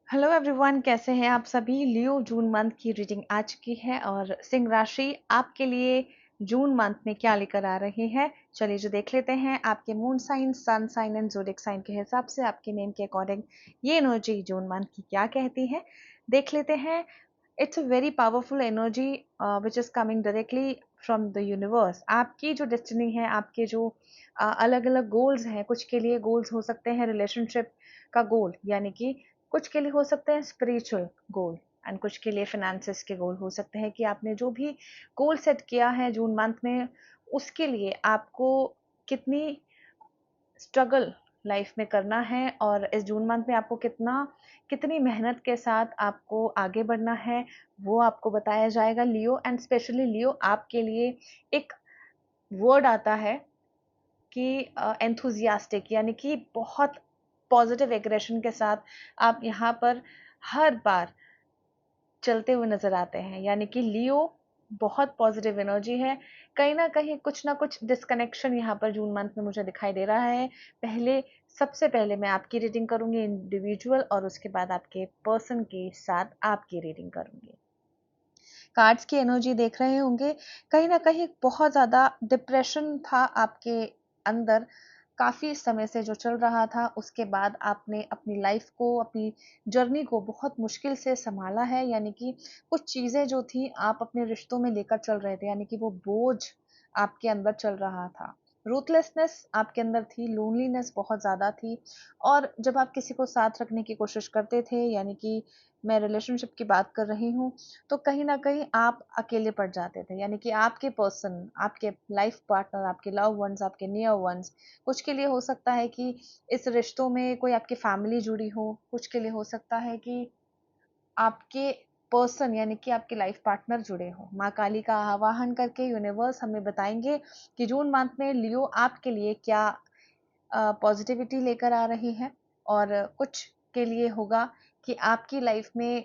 Hello everyone, कैसे हैं आप सभी। लियो जून मंथ की रीडिंग आ चुकी है और सिंह राशि आपके लिए जून मंथ में क्या लेकर आ रही है। चलिए जो देख लेते हैं आपके moon sign, sun sign and zodiac sign के हिसाब से आपके नेम के अकॉर्डिंग ये एनर्जी जून मंथ की क्या कहती है। देख लेते हैं। It's a very powerful energy which is coming directly from the universe. आपकी जो डेस्टिनी है, आपके जो अलग अलग गोल्स हैं, कुछ के लिए गोल्स हो सकते हैं रिलेशनशिप का गोल, यानी कि कुछ के लिए हो सकते हैं स्पिरिचुअल गोल एंड कुछ के लिए फाइनेंसेस के गोल हो सकते हैं कि आपने जो भी गोल सेट किया है जून मंथ में, उसके लिए आपको कितनी स्ट्रगल लाइफ में करना है और इस जून मंथ में आपको कितनी मेहनत के साथ आपको आगे बढ़ना है, वो आपको बताया जाएगा लियो। एंड स्पेशली लियो, आपके लिए एक वर्ड आता है कि एंथुजियास्टिक, यानी कि बहुत पॉजिटिव एग्रेशन के साथ आप यहाँ पर हर बार चलते हुए नजर आते हैं। यानी कि लियो बहुत पॉजिटिव एनर्जी है। कहीं ना कुछ डिस्कनेक्शन यहाँ पर जून मंथ में मुझे दिखाई दे रहा है। सबसे पहले मैं आपकी रीडिंग करूंगी इंडिविजुअल, और उसके बाद आपके पर्सन के साथ आपकी रीडिंग करूंगी। कार्ड्स की एनर्जी देख रहे होंगे, कहीं ना कहीं बहुत ज़्यादा डिप्रेशन था आपके अंदर, काफ़ी समय से जो चल रहा था। उसके बाद आपने अपनी लाइफ को, अपनी जर्नी को बहुत मुश्किल से संभाला है। यानी कि कुछ चीज़ें जो थी आप अपने रिश्तों में लेकर चल रहे थे, यानी कि वो बोझ आपके अंदर चल रहा था। रूथलेसनेस आपके अंदर थी, लोनलीनेस बहुत ज़्यादा थी। और जब आप किसी को साथ रखने की कोशिश करते थे, यानी कि मैं रिलेशनशिप की बात कर रही हूँ, तो कहीं न कहीं आप अकेले पड़ जाते थे। यानी कि आपके पर्सन, आपके लाइफ पार्टनर, आपके लव वन्स, आपके नियर वन्स, कुछ के लिए हो सकता है कि इस रिश्तों में कोई आपकी फैमिली जुड़ी हो, कुछ के लिए हो सकता है कि आपके पर्सन यानी कि आपके लाइफ पार्टनर जुड़े हों। माँ काली का आवाहन करके यूनिवर्स हमें बताएंगे कि जून मंथ में लियो आपके लिए क्या पॉजिटिविटी लेकर आ रही है। और कुछ के लिए होगा कि आपकी लाइफ में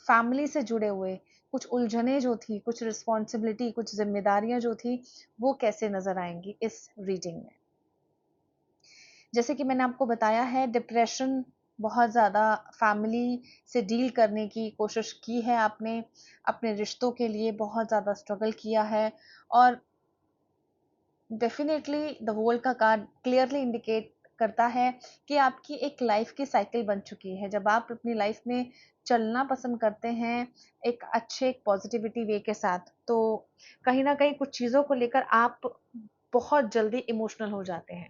फैमिली से जुड़े हुए कुछ उलझने जो थी, कुछ रिस्पॉन्सिबिलिटी, कुछ जिम्मेदारियां जो थी, वो कैसे नजर आएंगी इस रीडिंग में। जैसे कि मैंने आपको बताया है, डिप्रेशन बहुत ज़्यादा फैमिली से डील करने की कोशिश की है आपने, अपने रिश्तों के लिए बहुत ज़्यादा स्ट्रगल किया है। और डेफिनेटली द वर्ल्ड का कार्ड क्लियरली इंडिकेट करता है कि आपकी एक लाइफ की साइकिल बन चुकी है। जब आप अपनी लाइफ में चलना पसंद करते हैं एक अच्छे, एक पॉजिटिविटी वे के साथ, तो कहीं ना कहीं कुछ चीज़ों को लेकर आप बहुत जल्दी इमोशनल हो जाते हैं।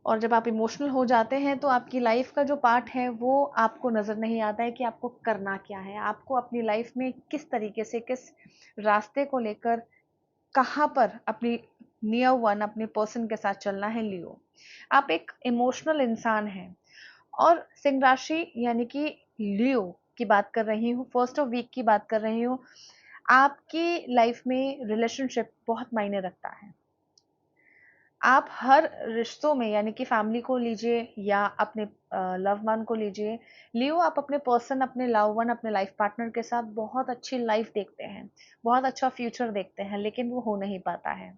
और जब आप इमोशनल हो जाते हैं तो आपकी लाइफ का जो पार्ट है वो आपको नज़र नहीं आता है कि आपको करना क्या है, आपको अपनी लाइफ में किस तरीके से, किस रास्ते को लेकर, कहाँ पर अपनी नियर वन, अपने पर्सन के साथ चलना है। लियो, आप एक इमोशनल इंसान हैं। और सिंह राशि यानी कि लियो की बात कर रही हूँ, फर्स्ट ऑफ वीक की बात कर रही हूँ। आपकी लाइफ में रिलेशनशिप बहुत मायने रखता है। आप हर रिश्तों में, यानी कि फैमिली को लीजिए या अपने लव वन को लीजिए, लियो आप अपने पर्सन, अपने लव वन, अपने लाइफ पार्टनर के साथ बहुत अच्छी लाइफ देखते हैं, बहुत अच्छा फ्यूचर देखते हैं, लेकिन वो हो नहीं पाता है।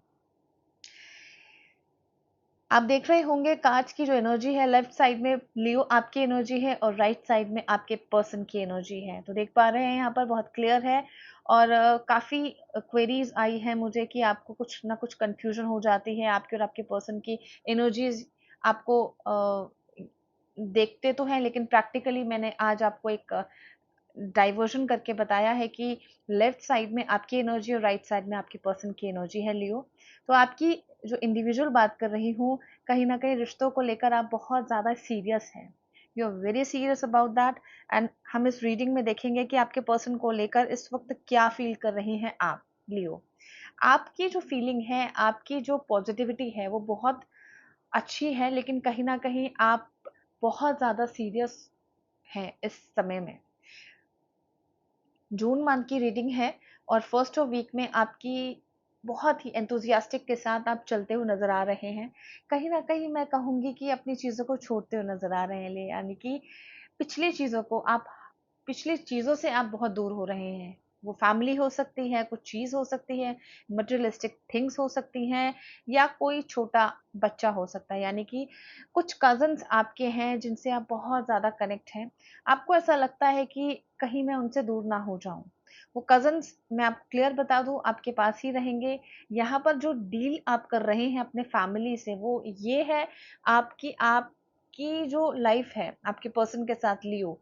आप देख रहे होंगे कांच की जो एनर्जी है, लेफ्ट साइड में लियो आपकी एनर्जी है और राइट साइड में आपके पर्सन की एनर्जी है। तो देख पा रहे हैं यहाँ पर बहुत क्लियर है। और काफी क्वेरीज आई है मुझे कि आपको कुछ ना कुछ कंफ्यूजन हो जाती है आपके और आपके पर्सन की एनर्जीज। आपको देखते तो हैं, लेकिन प्रैक्टिकली मैंने आज आपको एक डाइवर्जन करके बताया है कि लेफ्ट साइड में आपकी एनर्जी और राइट साइड में आपकी पर्सन की एनर्जी है लियो। तो आपकी जो इंडिविजुअल बात कर रही हूँ, कहीं ना कहीं रिश्तों को लेकर आप बहुत ज़्यादा सीरियस हैं, you are very serious about that. And हम इस रीडिंग में देखेंगे कि आपके पर्सन को लेकर इस वक्त क्या फील कर रही हैं आप लियो। आपकी जो फीलिंग है, आपकी जो पॉजिटिविटी है, वो बहुत अच्छी है, लेकिन कहीं ना कहीं आप बहुत ज़्यादा सीरियस हैं इस समय में। जून मंथ की रीडिंग है और फर्स्ट ऑफ वीक में आपकी बहुत ही एंथुजियास्टिक के साथ आप चलते हुए नजर आ रहे हैं। कहीं ना कहीं मैं कहूंगी कि अपनी चीज़ों को छोड़ते हुए नजर आ रहे हैं, यानी कि पिछली चीज़ों को आप, पिछली चीज़ों से आप बहुत दूर हो रहे हैं। वो फैमिली हो सकती है, कुछ चीज़ हो सकती है, मटेरियलिस्टिक थिंग्स हो सकती हैं, या कोई छोटा बच्चा हो सकता है। यानी कि कुछ कज़िन्स आपके हैं जिनसे आप बहुत ज़्यादा कनेक्ट हैं। आपको ऐसा लगता है कि कहीं मैं उनसे दूर ना हो जाऊँ। वो कज़िन्स, मैं आपको क्लियर बता दूँ, आपके पास ही रहेंगे। यहाँ पर जो डील आप कर रहे हैं अपने फैमिली से, वो ये है, आपकी जो लाइफ़ है, आपके पर्सन के साथ लियो,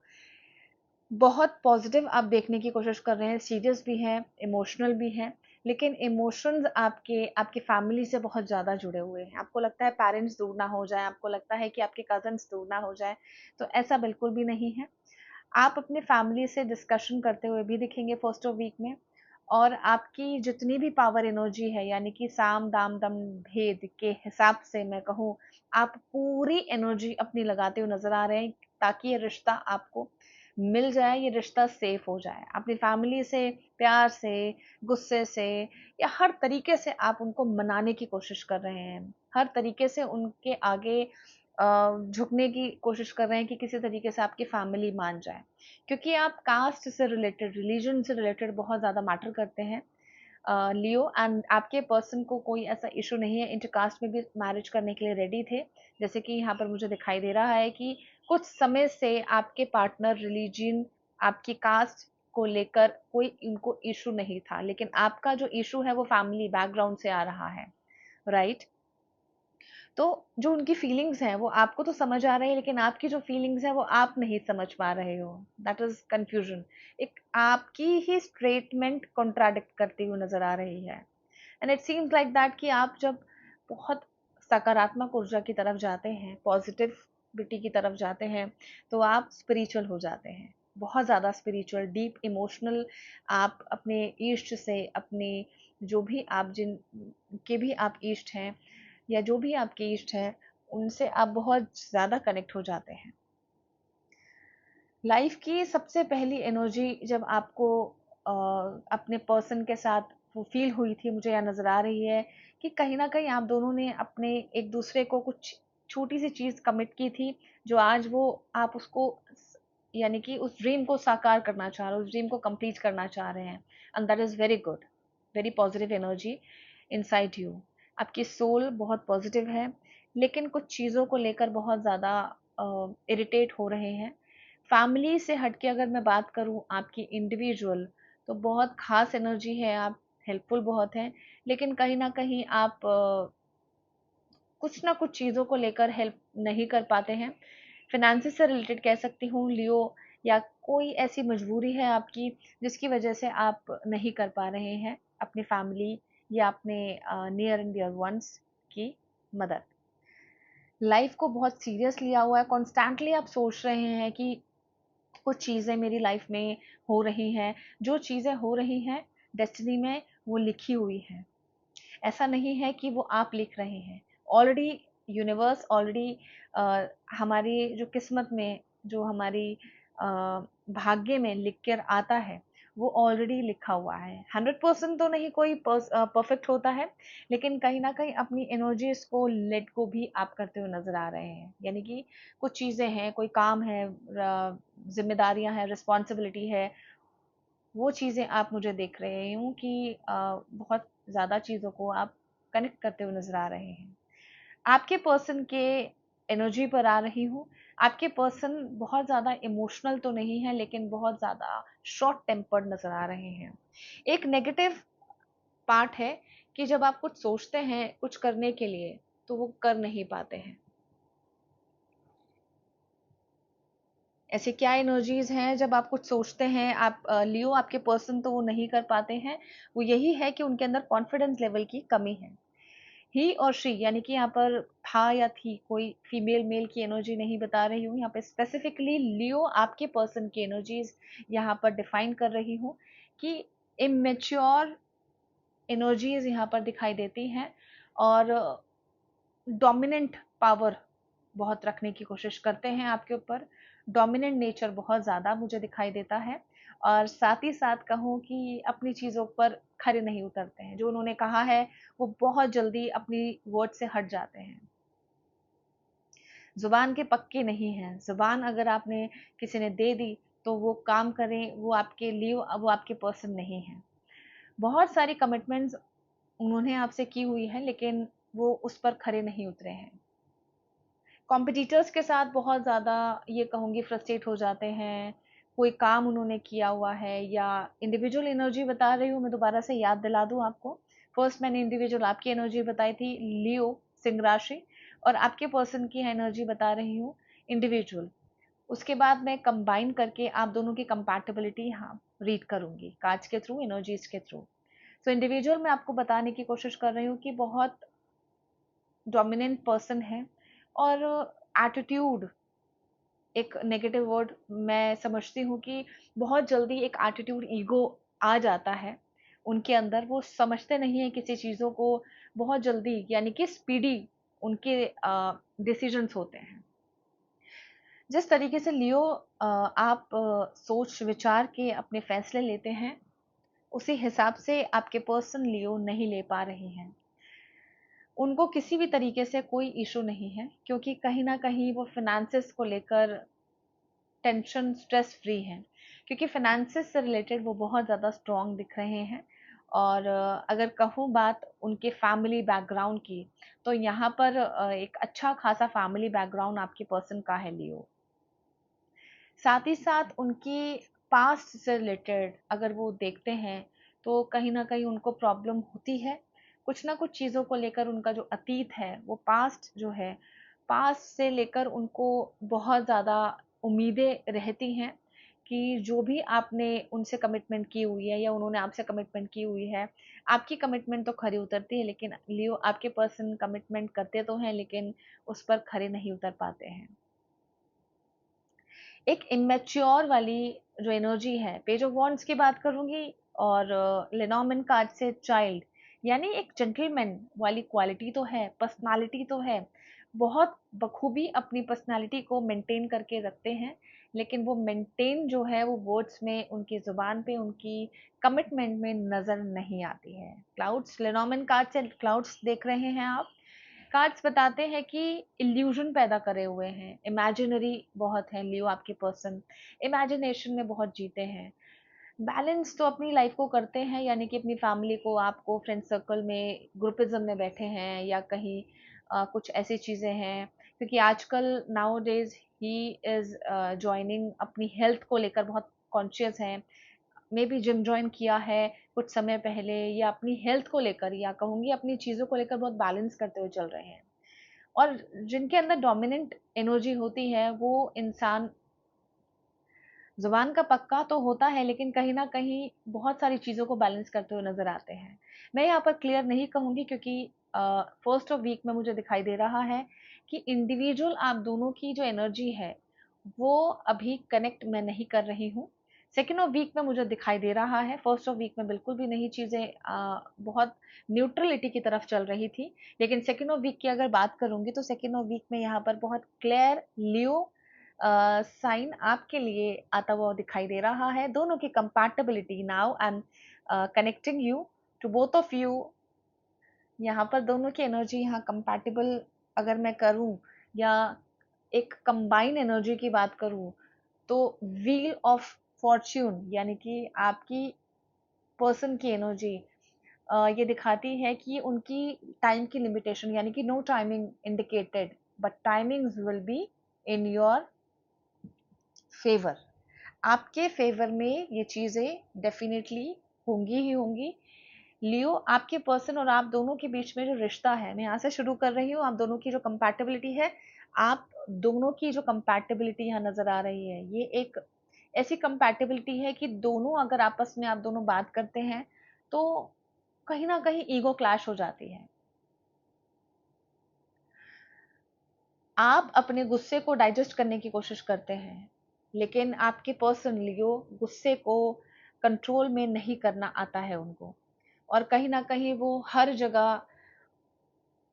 बहुत पॉजिटिव आप देखने की कोशिश कर रहे हैं, सीरियस भी हैं, इमोशनल भी हैं, लेकिन इमोशंस आपके आपकी फैमिली से बहुत ज़्यादा जुड़े हुए हैं। आपको लगता है पेरेंट्स दूर ना हो जाएँ, आपको लगता है कि आपके कज़िन्स दूर ना हो जाएँ, तो ऐसा बिल्कुल भी नहीं है। आप अपने फैमिली से डिस्कशन करते हुए भी दिखेंगे फर्स्ट ऑफ वीक में, और आपकी जितनी भी पावर एनर्जी है, यानी कि साम दाम दम भेद के हिसाब से मैं कहूँ, आप पूरी एनर्जी अपनी लगाते हुए नजर आ रहे हैं, ताकि ये रिश्ता आपको मिल जाए, ये रिश्ता सेफ हो जाए। अपनी फैमिली से प्यार से, गुस्से से, या हर तरीके से आप उनको मनाने की कोशिश कर रहे हैं, हर तरीके से उनके आगे झुकने की कोशिश कर रहे हैं कि किसी तरीके से आपकी फैमिली मान जाए, क्योंकि आप कास्ट से रिलेटेड, रिलीजन से रिलेटेड बहुत ज़्यादा मैटर करते हैं लियो, एंड आपके पर्सन को कोई ऐसा इशू नहीं है, इंटरकास्ट में भी मैरिज करने के लिए रेडी थे। जैसे कि यहाँ पर मुझे दिखाई दे रहा है कि कुछ समय से आपके पार्टनर रिलीजन, आपकी कास्ट को लेकर कोई इनको इशू नहीं था, लेकिन आपका जो इशू है वो फैमिली बैकग्राउंड से आ रहा है, राइट? तो जो उनकी फीलिंग्स हैं वो आपको तो समझ आ रही है, लेकिन आपकी जो फीलिंग्स है वो आप नहीं समझ पा रहे हो। That is confusion. एक आपकी ही स्टेटमेंट कॉन्ट्राडिक्ट करती हुई नजर आ रही है, and it seems like that कि आप जब बहुत सकारात्मक ऊर्जा की तरफ जाते हैं, पॉजिटिविटी की तरफ जाते हैं, तो आप स्पिरिचुअल हो जाते हैं, बहुत ज़्यादा स्पिरिचुअल, डीप इमोशनल। आप अपने इष्ट से, अपने जो भी आप जिन के भी आप इष्ट हैं, या जो भी आपके इष्ट हैं, उनसे आप बहुत ज़्यादा कनेक्ट हो जाते हैं। लाइफ की सबसे पहली एनर्जी जब आपको अपने पर्सन के साथ वो फील हुई थी, मुझे यह नज़र आ रही है कि कहीं ना कहीं आप दोनों ने अपने एक दूसरे को कुछ छोटी सी चीज़ कमिट की थी, जो आज वो आप उसको, यानी कि उस ड्रीम को साकार करना चाह रहे हो, उस ड्रीम को कंप्लीट करना चाह रहे हैं, and that is very good, very positive energy inside you. आपकी सोल बहुत पॉजिटिव है, लेकिन कुछ चीज़ों को लेकर बहुत ज़्यादा इरिटेट हो रहे हैं। फैमिली से हटके अगर मैं बात करूं, आपकी इंडिविजुअल, तो बहुत खास एनर्जी है, आप हेल्पफुल बहुत हैं, लेकिन कहीं ना कहीं आप कुछ ना कुछ चीज़ों को लेकर हेल्प नहीं कर पाते हैं। फिनेंसेस से रिलेटेड कह सकती हूँ लियो, या कोई ऐसी मजबूरी है आपकी जिसकी वजह से आप नहीं कर पा रहे हैं अपनी फैमिली या अपने नियर एंड डियर वंस की मदद। लाइफ को बहुत सीरियस लिया हुआ है, कॉन्स्टेंटली आप सोच रहे हैं कि कुछ चीज़ें मेरी लाइफ में हो रही हैं, जो चीज़ें हो रही हैं डेस्टिनी में वो लिखी हुई हैं। ऐसा नहीं है कि वो आप लिख रहे हैं, ऑलरेडी यूनिवर्स ऑलरेडी हमारी जो किस्मत में, जो हमारी भाग्य में लिख कर आता है, वो ऑलरेडी लिखा हुआ है। 100% तो नहीं कोई परफेक्ट होता है, लेकिन कहीं ना कहीं अपनी एनर्जीज को लेट को भी आप करते हुए नजर आ रहे हैं। यानी कि कुछ चीज़ें हैं, कोई काम है, जिम्मेदारियां हैं, रिस्पॉन्सिबिलिटी है, वो चीज़ें आप मुझे देख रहे हूँ कि बहुत ज़्यादा चीज़ों को आप कनेक्ट करते हुए नज़र आ रहे हैं। आपके पर्सन के एनर्जी पर आ रही हूँ। आपके पर्सन बहुत ज़्यादा इमोशनल तो नहीं है, लेकिन बहुत ज़्यादा शॉर्ट टेम्पर्ड नज़र आ रहे हैं। एक नेगेटिव पार्ट है कि जब आप कुछ सोचते हैं कुछ करने के लिए, तो वो कर नहीं पाते हैं। ऐसे क्या एनर्जीज हैं, जब आप कुछ सोचते हैं, आप लियो आपके पर्सन, तो वो नहीं कर पाते हैं। वो यही है कि उनके अंदर कॉन्फिडेंस लेवल की कमी है। ही और शी, यानी कि यहाँ पर था या थी, कोई फीमेल मेल की एनर्जी नहीं बता रही हूँ यहाँ पे, स्पेसिफिकली लियो आपके पर्सन की एनर्जीज यहाँ पर डिफाइन कर रही हूँ कि इमेच्योर एनर्जीज यहाँ पर दिखाई देती हैं, और डोमिनेंट पावर बहुत रखने की कोशिश करते हैं आपके ऊपर। डोमिनेंट नेचर बहुत ज़्यादा मुझे दिखाई देता है, और साथ ही साथ कहूँ कि अपनी चीज़ों पर खरे नहीं उतरते हैं। जो उन्होंने कहा है वो बहुत जल्दी अपनी वर्ड से हट जाते हैं, जुबान के पक्के नहीं हैं। जुबान अगर आपने किसी ने दे दी, तो वो काम करें, वो आपके लिए, वो आपके पर्सन नहीं है। बहुत सारी कमिटमेंट्स उन्होंने आपसे की हुई है, लेकिन वो उस पर खरे नहीं उतरे हैं। कॉम्पिटिटर्स के साथ बहुत ज़्यादा ये कहूँगी फ्रस्ट्रेट हो जाते हैं। कोई काम उन्होंने किया हुआ है, या इंडिविजुअल एनर्जी बता रही हूँ मैं, दोबारा से याद दिला दूँ आपको। फर्स्ट मैंने इंडिविजुअल आपकी एनर्जी बताई थी, लियो सिंह राशि, और आपके पर्सन की एनर्जी बता रही हूँ इंडिविजुअल। उसके बाद मैं कंबाइन करके आप दोनों की कंपैटिबिलिटी यहाँ रीड करूंगी कार्ड्स के थ्रू, एनर्जीज के थ्रू। सो इंडिविजुअल मैं आपको बताने की कोशिश कर रही हूँ कि बहुत डोमिनेंट पर्सन है, और एटीट्यूड एक नेगेटिव वर्ड मैं समझती हूँ कि बहुत जल्दी एक एटीट्यूड, ईगो आ जाता है उनके अंदर। वो समझते नहीं है किसी चीज़ों को, बहुत जल्दी, यानी कि स्पीडी उनके डिसीजंस होते हैं। जिस तरीके से लियो आप सोच विचार के अपने फैसले लेते हैं, उसी हिसाब से आपके पर्सन लियो नहीं ले पा रहे हैं। उनको किसी भी तरीके से कोई इशू नहीं है, क्योंकि कहीं ना कहीं वो फिनेंसेस को लेकर टेंशन स्ट्रेस फ्री हैं, क्योंकि फिनेंसेस से रिलेटेड वो बहुत ज़्यादा स्ट्रॉन्ग दिख रहे हैं। और अगर कहूँ बात उनके फैमिली बैकग्राउंड की, तो यहाँ पर एक अच्छा खासा फैमिली बैकग्राउंड आपके पर्सन का है लियो। साथ ही साथ उनकी पास्ट से रिलेटेड अगर वो देखते हैं, तो कहीं ना कहीं उनको प्रॉब्लम होती है कुछ ना कुछ चीज़ों को लेकर। उनका जो अतीत है, वो पास्ट जो है, पास्ट से लेकर उनको बहुत ज़्यादा उम्मीदें रहती हैं कि जो भी आपने उनसे कमिटमेंट की हुई है, या उन्होंने आपसे कमिटमेंट की हुई है, आपकी कमिटमेंट तो खरी उतरती है, लेकिन लियो आपके पर्सन कमिटमेंट करते तो हैं, लेकिन उस पर खरे नहीं उतर पाते हैं। एक इमेच्योर वाली जो एनर्जी है, पेज ऑफ वॉन्ड्स की बात करूंगी, और लेनॉर्मन कार्ड से चाइल्ड, यानी एक जेंटलमैन वाली क्वालिटी तो है, पर्सनालिटी तो है, बहुत बखूबी अपनी पर्सनालिटी को मेंटेन करके रखते हैं। लेकिन वो मेंटेन जो है, वो वर्ड्स में, उनकी जुबान पे, उनकी कमिटमेंट में नजर नहीं आती है। क्लाउड्स, लेनॉर्मन कार्ड से क्लाउड्स देख रहे हैं आप। कार्ड्स बताते हैं कि इल्यूजन पैदा करे हुए हैं, इमेजिनरी बहुत है लियो आपके पर्सन, इमेजिनेशन में बहुत जीते हैं। बैलेंस तो अपनी लाइफ को करते हैं, यानी कि अपनी फैमिली को, आपको फ्रेंड सर्कल में ग्रुपिज्म में बैठे हैं, या कहीं कुछ ऐसी चीज़ें हैं, क्योंकि आजकल now days he is joining, अपनी हेल्थ को लेकर बहुत कॉन्शियस हैं। मे बी जिम ज्वाइन किया है कुछ समय पहले, या अपनी हेल्थ को लेकर, या कहूँगी अपनी चीज़ों को लेकर बहुत बैलेंस करते हुए चल रहे हैं। और जिनके अंदर डोमिनेंट एनर्जी होती है, वो इंसान जुबान का पक्का तो होता है, लेकिन कहीं ना कहीं बहुत सारी चीज़ों को बैलेंस करते हुए नजर आते हैं। मैं यहाँ पर क्लियर नहीं कहूँगी, क्योंकि फर्स्ट ऑफ वीक में मुझे दिखाई दे रहा है कि इंडिविजुअल आप दोनों की जो एनर्जी है, वो अभी कनेक्ट मैं नहीं कर रही हूँ। सेकेंड ऑफ वीक में मुझे दिखाई दे रहा है, फर्स्ट ऑफ वीक में बिल्कुल भी नहीं, चीज़ें बहुत न्यूट्रलिटी की तरफ चल रही थी। लेकिन सेकेंड ऑफ वीक की अगर बात करूंगी, तो सेकेंड ऑफ वीक में यहाँ पर बहुत क्लियर लियो साइन आपके लिए आता हुआ दिखाई दे रहा है। दोनों की compatibility, now I am connecting you to both of you. यहाँ पर दोनों की एनर्जी यहाँ कंपैटिबल अगर मैं करूँ, या एक कंबाइन एनर्जी की बात करूँ, तो व्हील ऑफ फॉर्च्यून, यानी कि आपकी पर्सन की एनर्जी ये दिखाती है कि उनकी टाइम की लिमिटेशन, यानी कि no timing indicated, but timings will be in your favour. आपके फेवर में ये चीज़ें डेफिनेटली होंगी ही होंगी। लियो आपके पर्सन और आप दोनों के बीच में जो रिश्ता है, मैं यहाँ से शुरू कर रही हूँ, आप दोनों की जो कंपैटिबिलिटी है, आप दोनों की जो कंपैटिबिलिटी यहाँ नजर आ रही है, ये एक ऐसी कंपैटिबिलिटी है कि दोनों अगर आपस में आप दोनों बात करते हैं, तो कहीं ना कहीं ईगो क्लैश हो जाती है। आप अपने गुस्से को डाइजेस्ट करने की कोशिश करते हैं, लेकिन आपके पर्सन लियो गुस्से को कंट्रोल में नहीं करना आता है उनको, और कहीं ना कहीं वो हर जगह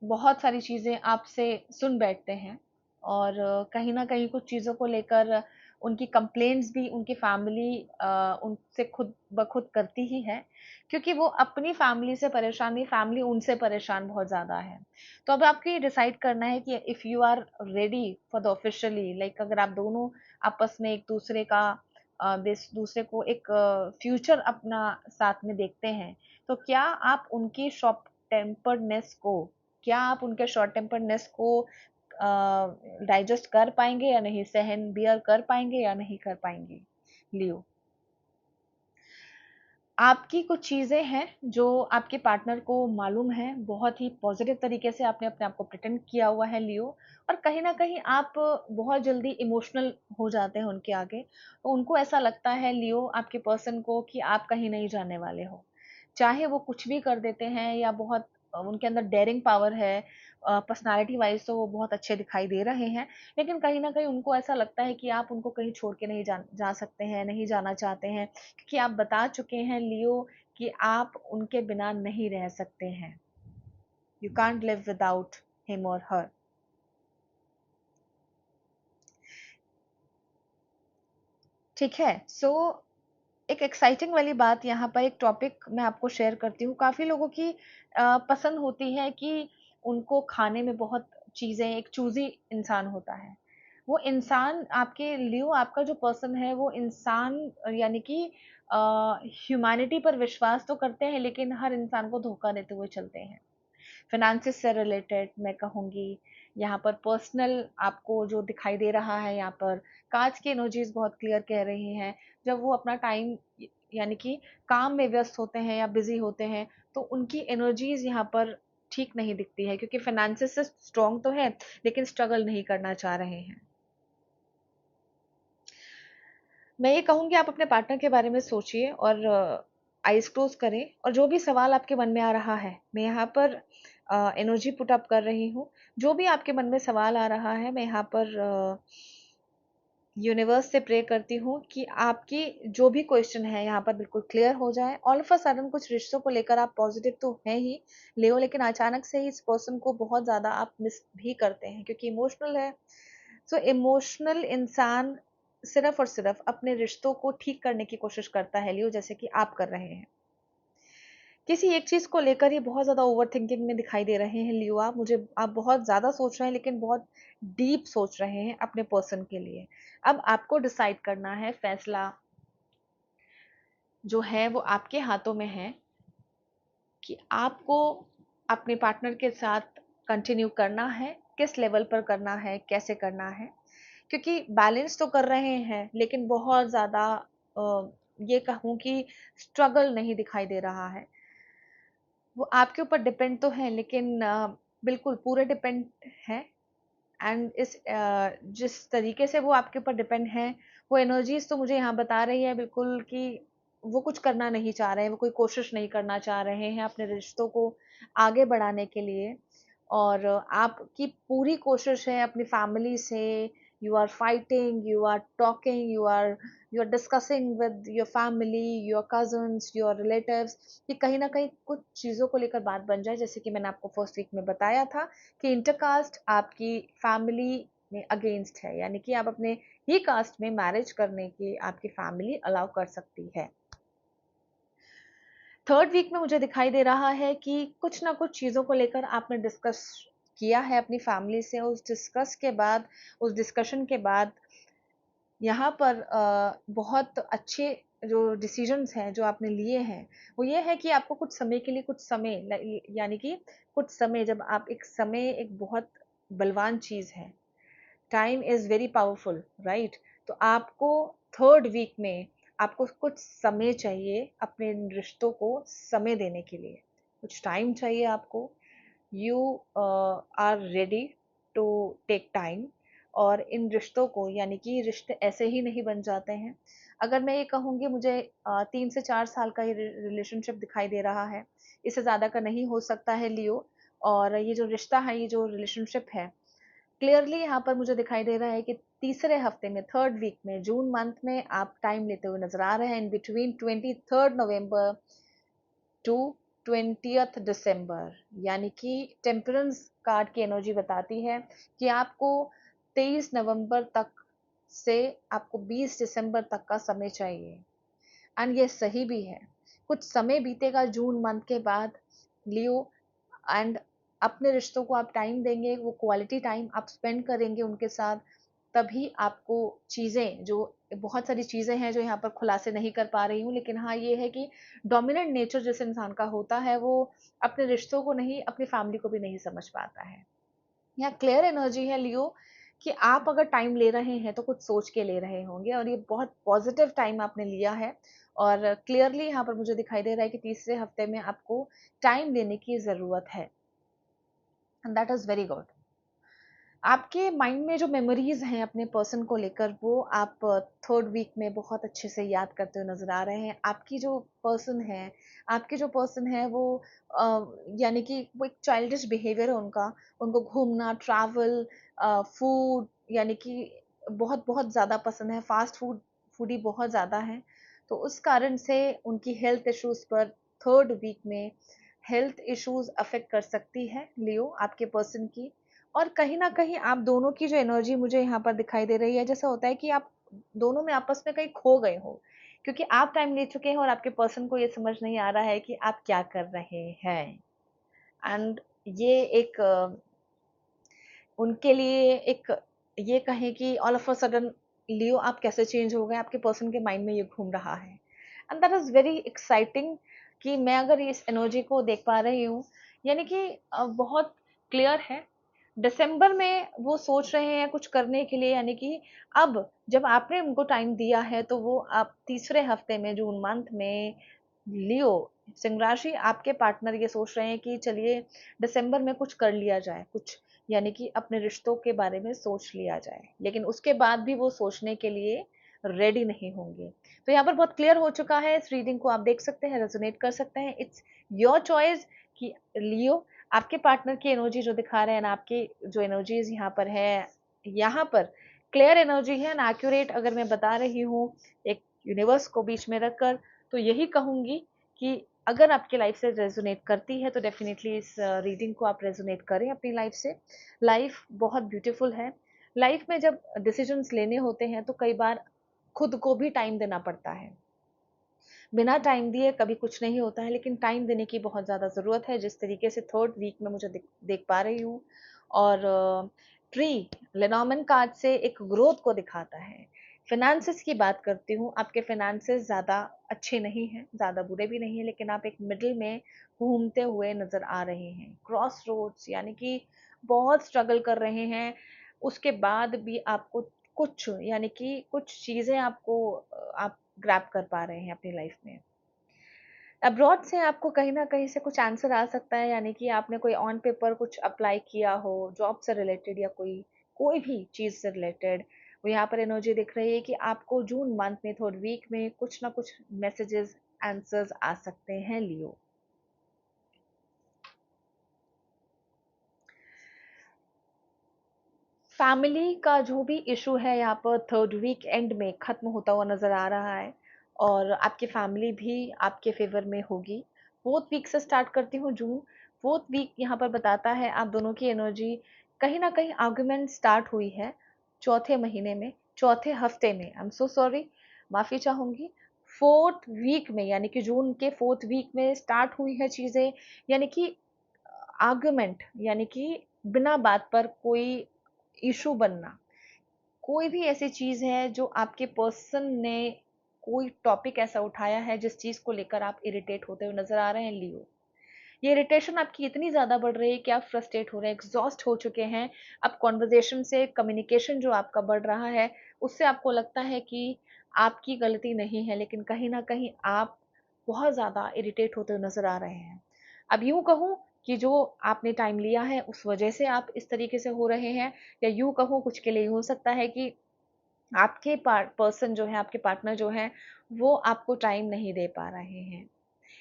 बहुत सारी चीज़ें आपसे सुन बैठते हैं। और कहीं ना कहीं कुछ चीज़ों को लेकर उनकी कंप्लेंट्स भी उनकी फैमिली उनसे खुद ब खुद करती ही है, क्योंकि वो अपनी फैमिली से परेशान नहीं, फैमिली उनसे परेशान बहुत ज़्यादा है। तो अब आपको ये डिसाइड करना है कि if you are ready for the officially, like अगर आप दोनों आपस में एक दूसरे का दूसरे को एक फ्यूचर अपना साथ में देखते हैं, तो क्या आप उनकी शॉर्ट टेम्पर्डनेस को, क्या आप उनके शॉर्ट टेम्पर्डनेस को डाइजेस्ट कर पाएंगे या नहीं, सहन बियर कर पाएंगे या नहीं कर पाएंगे। लियो, आपकी कुछ चीजें हैं जो आपके पार्टनर को मालूम है, बहुत ही पॉजिटिव तरीके से आपने अपने आप को प्रिटेंड किया हुआ है लियो, और कहीं ना कहीं आप बहुत जल्दी इमोशनल हो जाते हैं उनके आगे, तो उनको ऐसा लगता है लियो आपके पर्सन को कि आप कहीं नहीं जाने वाले हो, चाहे वो कुछ भी कर देते हैं या बहुत उनके अंदर डेयरिंग पावर है, पर्सनालिटी वाइज तो वो बहुत अच्छे दिखाई दे रहे हैं, लेकिन कहीं ना कहीं उनको ऐसा लगता है कि आप उनको कहीं छोड़ के नहीं जा सकते हैं, नहीं जाना चाहते हैं, क्योंकि आप बता चुके हैं लियो कि आप उनके बिना नहीं रह सकते हैं। You can't live without him और हर। ठीक है, सो एक एक्साइटिंग वाली बात यहाँ पर, एक टॉपिक मैं आपको शेयर करती हूँ। काफी लोगों की पसंद होती है कि उनको खाने में बहुत चीजें, एक चूजी इंसान होता है, वो इंसान आपके लियो, आपका जो पर्सन है वो इंसान, यानी कि ह्यूमैनिटी पर विश्वास तो करते हैं लेकिन हर इंसान को धोखा देते हुए चलते हैं। फिनेंसिस से रिलेटेड मैं कहूँगी, यहाँ पर पर्सनल आपको जो दिखाई दे रहा है, यहाँ पर कांच की एनर्जीज बहुत क्लियर कह रही हैं, जब वो अपना टाइम यानी कि काम में व्यस्त होते हैं या बिजी होते हैं, तो उनकी एनर्जीज यहाँ पर ठीक नहीं दिखती है, क्योंकि फाइनेंसिस से स्ट्रॉन्ग तो है लेकिन स्ट्रगल नहीं करना चाह रहे हैं। मैं ये कहूँगी आप अपने पार्टनर के बारे में सोचिए और आइज क्लोज करें, और जो भी सवाल आपके मन में आ रहा है, मैं यहाँ पर एनर्जी पुट अप कर रही हूँ, जो भी आपके मन में सवाल आ रहा है, मैं यहाँ पर यूनिवर्स से प्रे करती हूँ कि आपकी जो भी क्वेश्चन है यहाँ पर बिल्कुल क्लियर हो जाए। ऑल ऑफ अ सडन कुछ रिश्तों को लेकर आप पॉजिटिव तो हैं ही लेओ, लेकिन अचानक से ही इस पर्सन को बहुत ज़्यादा आप मिस भी करते हैं क्योंकि इमोशनल है। सो इमोशनल इंसान सिर्फ और सिर्फ अपने रिश्तों को ठीक करने की कोशिश करता है लियो, जैसे कि आप कर रहे हैं। किसी एक चीज को लेकर ही बहुत ज्यादा ओवर थिंकिंग में दिखाई दे रहे हैं लियो, आप बहुत ज्यादा सोच रहे हैं, लेकिन बहुत डीप सोच रहे हैं अपने पर्सन के लिए। अब आपको डिसाइड करना है, फैसला जो है वो आपके हाथों में है कि आपको अपने पार्टनर के साथ कंटिन्यू करना है, किस लेवल पर करना है, कैसे करना है, क्योंकि बैलेंस तो कर रहे हैं लेकिन बहुत ज़्यादा ये कहूँ कि स्ट्रगल नहीं दिखाई दे रहा है। वो आपके ऊपर डिपेंड तो है लेकिन बिल्कुल पूरे डिपेंड है। एंड जिस तरीके से वो आपके ऊपर डिपेंड है, वो एनर्जीज तो मुझे यहाँ बता रही है बिल्कुल कि वो कुछ करना नहीं चाह रहे हैं, वो कोई कोशिश नहीं करना चाह रहे हैं अपने रिश्तों को आगे बढ़ाने के लिए। और आपकी पूरी कोशिश है अपनी फैमिली से, you are fighting, you are talking, you are discussing with your family, your cousins, your relatives, कि कहीं ना कहीं कुछ चीज़ों को लेकर बात बन जाए, जैसे कि मैंने आपको फर्स्ट वीक में बताया था कि इंटरकास्ट आपकी फैमिली में अगेंस्ट है, यानी कि आप अपने ही कास्ट में मैरिज करने की आपकी फैमिली अलाउ कर सकती है। थर्ड वीक में मुझे दिखाई दे रहा है कि कुछ ना कुछ चीज़ों को लेकर आपने डिस्कस किया है अपनी फैमिली से, उस डिस्कशन के बाद यहाँ पर बहुत अच्छे जो डिसीजंस हैं जो आपने लिए हैं, वो ये है कि आपको कुछ समय के लिए, कुछ समय यानी कि कुछ समय, जब आप एक समय एक बहुत बलवान चीज़ है, time is very powerful, right? तो आपको थर्ड वीक में आपको कुछ समय चाहिए अपने इन रिश्तों को समय देने के लिए, कुछ टाइम चाहिए आपको। You are ready to take time, और इन रिश्तों को, यानी कि रिश्ते ऐसे ही नहीं बन जाते हैं। अगर मैं ये कहूँगी, मुझे 3 से 4 साल का ये रिलेशनशिप दिखाई दे रहा है, इससे ज़्यादा का नहीं हो सकता है लियो। और ये जो रिश्ता है, ये जो रिलेशनशिप है, क्लियरली यहाँ पर मुझे दिखाई दे रहा है कि तीसरे हफ्ते में, थर्ड वीक में, जून मंथ में आप टाइम लेते हुए नजर आ रहे हैं, इन बिटवीन 23 नवंबर टू 20 दिसंबर, यानी कि टेम्परेंस कार्ड की एनर्जी बताती है कि आपको 23 नवंबर तक से आपको 20 दिसंबर तक का समय चाहिए। एंड ये सही भी है, कुछ समय बीतेगा जून मंथ के बाद लियो, एंड अपने रिश्तों को आप टाइम देंगे, वो क्वालिटी टाइम आप स्पेंड करेंगे उनके साथ, तभी आपको चीज़ें जो बहुत सारी चीज़ें हैं जो यहाँ पर खुलासे नहीं कर पा रही हूँ, लेकिन हाँ ये है कि डोमिनेंट नेचर जिस इंसान का होता है वो अपने रिश्तों को नहीं, अपनी फैमिली को भी नहीं समझ पाता है। यहाँ क्लियर एनर्जी है लियो कि आप अगर टाइम ले रहे हैं तो कुछ सोच के ले रहे होंगे, और ये बहुत पॉजिटिव टाइम आपने लिया है। और क्लियरली यहाँ पर मुझे दिखाई दे रहा है कि तीसरे हफ्ते में आपको टाइम देने की ज़रूरत है, and that is very good. आपके माइंड में जो मेमोरीज हैं अपने पर्सन को लेकर, वो आप थर्ड वीक में बहुत अच्छे से याद करते हुए नजर आ रहे हैं। आपके जो पर्सन है वो यानी कि वो एक चाइल्डिश बिहेवियर है उनका, उनको घूमना, ट्रैवल, फूड यानी कि बहुत बहुत ज़्यादा पसंद है, फास्ट फूड फूडी बहुत ज़्यादा है। तो उस कारण से उनकी हेल्थ इश्यूज पर थर्ड वीक में हेल्थ इश्यूज अफेक्ट कर सकती है लियो आपके पर्सन की। और कहीं न कहीं आप दोनों की जो एनर्जी मुझे यहाँ पर दिखाई दे रही है, जैसा होता है कि आप दोनों में आपस में कहीं खो गए हो, क्योंकि आप टाइम ले चुके हैं और आपके पर्सन को ये समझ नहीं आ रहा है कि आप क्या कर रहे हैं। एंड ये एक उनके लिए एक, ये कहें कि ऑल ऑफ अ सडन लियो आप कैसे चेंज हो गए, आपके पर्सन के माइंड में ये घूम रहा है। And that is very exciting कि मैं अगर इस एनर्जी को देख पा रही हूँ, यानी कि बहुत क्लियर है। दिसंबर में वो सोच रहे हैं कुछ करने के लिए, यानी कि अब जब आपने उनको टाइम दिया है तो वो आप तीसरे हफ्ते में जून मंथ में लियो सिंह राशि आपके पार्टनर ये सोच रहे हैं कि चलिए दिसंबर में कुछ कर लिया जाए, कुछ यानी कि अपने रिश्तों के बारे में सोच लिया जाए, लेकिन उसके बाद भी वो सोचने के लिए रेडी नहीं होंगे। तो यहाँ पर बहुत क्लियर हो चुका है, इस रीडिंग को आप देख सकते हैं, रेजोनेट कर सकते हैं। इट्स योर चॉइस कि लियो आपके पार्टनर की एनर्जी जो दिखा रहे हैं ना, आपकी जो एनर्जीज यहाँ पर है, यहाँ पर क्लियर एनर्जी है ना, एक्यूरेट अगर मैं बता रही हूँ एक यूनिवर्स को बीच में रखकर, तो यही कहूंगी कि अगर आपकी लाइफ से रेजोनेट करती है तो डेफिनेटली इस रीडिंग को आप रेजोनेट करें अपनी लाइफ से। लाइफ बहुत ब्यूटीफुल है। लाइफ में जब डिसीजंस लेने होते हैं तो कई बार खुद को भी टाइम देना पड़ता है। बिना टाइम दिए कभी कुछ नहीं होता है, लेकिन टाइम देने की बहुत ज़्यादा ज़रूरत है, जिस तरीके से थर्ड वीक में मुझे देख पा रही हूँ। और ट्री लेनॉर्मन कार्ड से एक ग्रोथ को दिखाता है। फिनेंसेस की बात करती हूँ, आपके फिनेंसेस ज़्यादा अच्छे नहीं हैं, ज़्यादा बुरे भी नहीं हैं, लेकिन आप एक मिडिल में घूमते हुए नज़र आ रहे हैं, क्रॉस रोड्स, यानी कि बहुत स्ट्रगल कर रहे हैं। उसके बाद भी आपको कुछ यानी कि कुछ चीज़ें आपको आप ग्रैब कर पा रहे हैं अपनी लाइफ में। अब्रॉड से आपको कहीं न कहीं से कुछ आंसर आ सकता है, यानी कि आपने कोई ऑन पेपर कुछ अप्लाई किया हो, जॉब से रिलेटेड या कोई कोई भी चीज़ से रिलेटेड। वो यहाँ पर एनर्जी दिख रही है कि आपको जून मंथ में थर्ड वीक में कुछ ना कुछ मैसेजेस, आंसर्स आ सकते हैं लियो। फैमिली का जो भी इशू है यहाँ पर थर्ड वीक एंड में खत्म होता हुआ नजर आ रहा है, और आपकी फैमिली भी आपके फेवर में होगी। फोर्थ वीक से स्टार्ट करती हूँ जून। फोर्थ वीक यहाँ पर बताता है आप दोनों की एनर्जी, कहीं ना कहीं आर्गुमेंट स्टार्ट हुई है चौथे महीने में, चौथे हफ्ते में, आई एम सो सॉरी, माफी चाहूंगी। फोर्थ वीक में यानी कि जून के फोर्थ वीक में स्टार्ट हुई है चीजें, यानी कि आर्गुमेंट, यानी कि बिना बात पर कोई इशू बनना। कोई भी ऐसी चीज है जो आपके पर्सन ने, कोई टॉपिक ऐसा उठाया है जिस चीज को लेकर आप इरिटेट होते हुए नजर आ रहे हैं लियो। ये इरिटेशन आपकी इतनी ज्यादा बढ़ रही है कि आप फ्रस्ट्रेट हो रहे हैं, एग्जॉस्ट हो चुके हैं। अब कॉन्वर्जेशन से, कम्युनिकेशन जो आपका बढ़ रहा है उससे आपको लगता है कि आपकी गलती नहीं है, लेकिन कहीं ना कहीं आप बहुत ज्यादा इरिटेट होते हुए नजर आ रहे हैं। अब यूं कहूं कि जो आपने टाइम लिया है उस वजह से आप इस तरीके से हो रहे हैं, या यूं कहूं कुछ के लिए हो सकता है कि आपके पर्सन जो है, आपके पार्टनर जो है, वो आपको टाइम नहीं दे पा रहे हैं।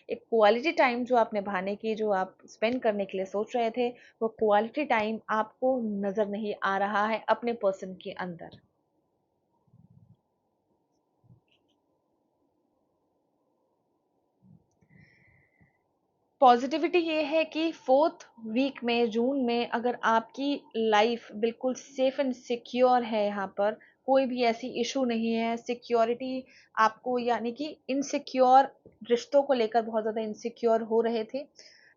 एक क्वालिटी टाइम जो आप निभाने की, जो आप स्पेंड करने के लिए सोच रहे थे, वो क्वालिटी टाइम आपको नजर नहीं आ रहा है अपने पर्सन के अंदर। पॉजिटिविटी ये है कि फोर्थ वीक में जून में अगर आपकी लाइफ बिल्कुल सेफ एंड सिक्योर है, यहाँ पर कोई भी ऐसी इशू नहीं है, सिक्योरिटी आपको, यानी कि इनसिक्योर रिश्तों को लेकर बहुत ज़्यादा इनसिक्योर हो रहे थे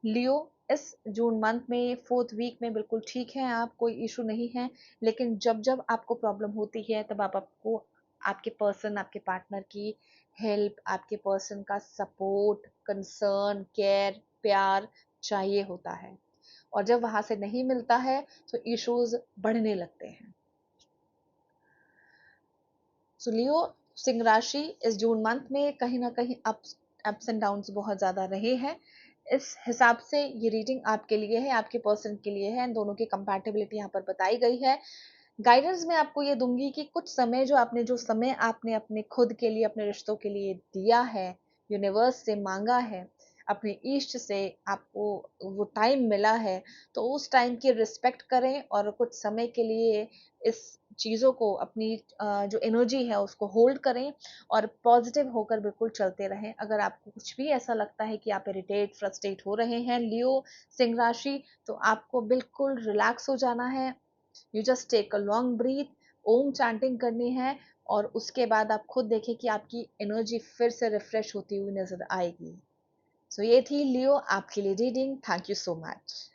लियो, इस जून मंथ में 4th वीक में बिल्कुल ठीक है आप, कोई इशू नहीं है। लेकिन जब जब आपको प्रॉब्लम होती है तब आपको आपके पर्सन, आपके पार्टनर की हेल्प, आपके पर्सन का सपोर्ट, कंसर्न, केयर, प्यार चाहिए होता है। और जब वहां से नहीं मिलता है तो इश्यूज बढ़ने लगते हैं। सो लियो, सिंह राशि इस जून मंथ में कहीं ना कहीं अप्स एंड डाउन्स बहुत ज्यादा रहे हैं। इस हिसाब से ये रीडिंग आपके लिए है, आपके पर्सन के लिए है। दोनों की कंपैटिबिलिटी यहाँ पर बताई गई है। गाइडेंस में आपको ये दूंगी कि कुछ समय जो समय आपने अपने खुद के लिए, अपने रिश्तों के लिए दिया है, यूनिवर्स से मांगा है, अपने ईष्ट से आपको वो टाइम मिला है, तो उस टाइम की रिस्पेक्ट करें और कुछ समय के लिए इस चीज़ों को, अपनी जो एनर्जी है उसको होल्ड करें और पॉजिटिव होकर बिल्कुल चलते रहें। अगर आपको कुछ भी ऐसा लगता है कि आप इरिटेट, फ्रस्ट्रेट हो रहे हैं लियो सिंह राशि, तो आपको बिल्कुल रिलैक्स हो जाना है। You just take a long breath, Om chanting करनी है और उसके बाद आप खुद देखें कि आपकी एनर्जी फिर से रिफ्रेश होती हुई नजर आएगी। सो ये थी लियो आपके लिए reading. Thank you so much.